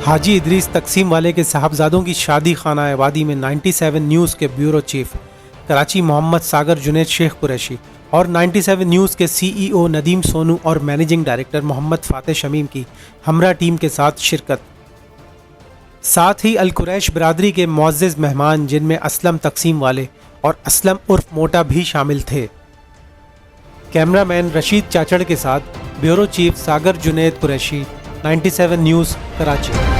हाजी इदरीस तकसीम वाले के साहबजादों की शादी खाना आबादी में 97 न्यूज़ के ब्यूरो चीफ कराची मोहम्मद सागर जुनैद शेख कुरैशी और 97 न्यूज़ के सीईओ नदीम सोनू और मैनेजिंग डायरेक्टर मोहम्मद फ़ाते शमीम की हमरा टीम के साथ शिरकत। साथ ही अल कुरैश बरादरी के मुअज़्ज़िज़ मेहमान जिनमें असलम तकसीम वाले और असलम उर्फ मोटा भी शामिल थे। कैमरामैन रशीद चाचड़ के साथ ब्यूरो चीफ सागर जुनैद कुरैशी, 97 न्यूज़ कराची।